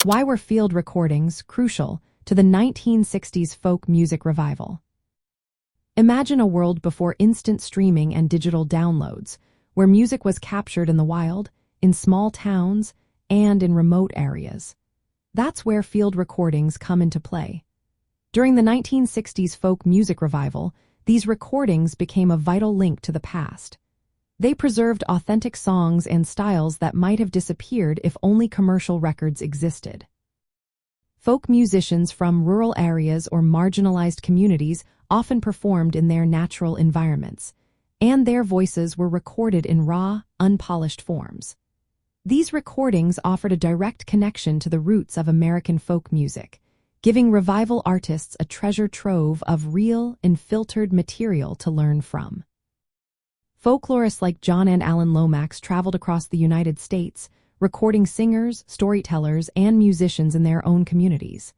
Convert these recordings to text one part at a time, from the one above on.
Why were field recordings crucial to the 1960s folk music revival? Imagine a world before instant streaming and digital downloads, where music was captured in the wild, in small towns, and in remote areas. That's where field recordings come into play. During the 1960s folk music revival, these recordings became a vital link to the past. They preserved authentic songs and styles that might have disappeared if only commercial records existed. Folk musicians from rural areas or marginalized communities often performed in their natural environments, and their voices were recorded in raw, unpolished forms. These recordings offered a direct connection to the roots of American folk music, giving revival artists a treasure trove of real, unfiltered material to learn from. Folklorists like John and Alan Lomax traveled across the United States, recording singers, storytellers, and musicians in their own communities.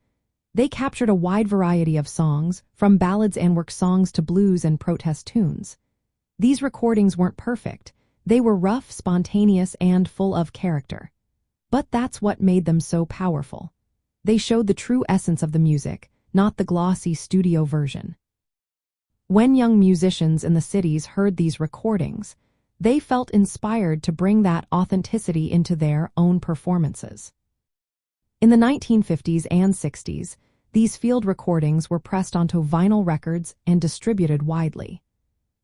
They captured a wide variety of songs, from ballads and work songs to blues and protest tunes. These recordings weren't perfect. They were rough, spontaneous, and full of character. But that's what made them so powerful. They showed the true essence of the music, not the glossy studio version. When young musicians in the cities heard these recordings, they felt inspired to bring that authenticity into their own performances. In the 1950s and 60s, these field recordings were pressed onto vinyl records and distributed widely.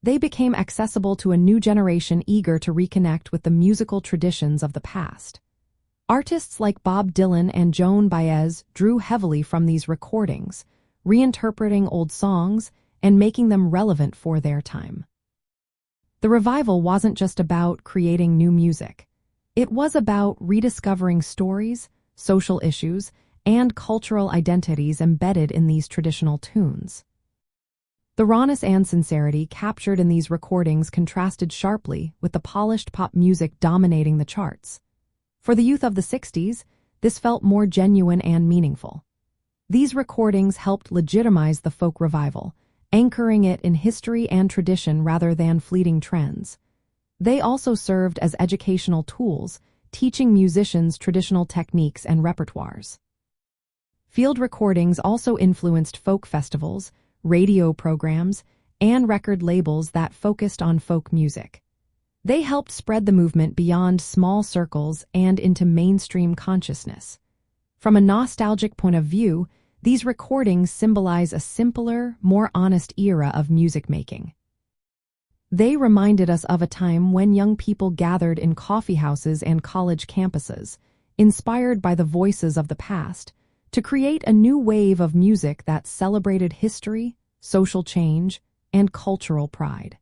They became accessible to a new generation eager to reconnect with the musical traditions of the past. Artists like Bob Dylan and Joan Baez drew heavily from these recordings, reinterpreting old songs and making them relevant for their time. The revival wasn't just about creating new music. It was about rediscovering stories, social issues, and cultural identities embedded in these traditional tunes. The rawness and sincerity captured in these recordings contrasted sharply with the polished pop music dominating the charts. For the youth of the 60s, this felt more genuine and meaningful. These recordings helped legitimize the folk revival, anchoring it in history and tradition rather than fleeting trends. They also served as educational tools, teaching musicians traditional techniques and repertoires. Field recordings also influenced folk festivals, radio programs, and record labels that focused on folk music. They helped spread the movement beyond small circles and into mainstream consciousness. From a nostalgic point of view, these recordings symbolize a simpler, more honest era of music making. They reminded us of a time when young people gathered in coffeehouses and college campuses, inspired by the voices of the past, to create a new wave of music that celebrated history, social change, and cultural pride.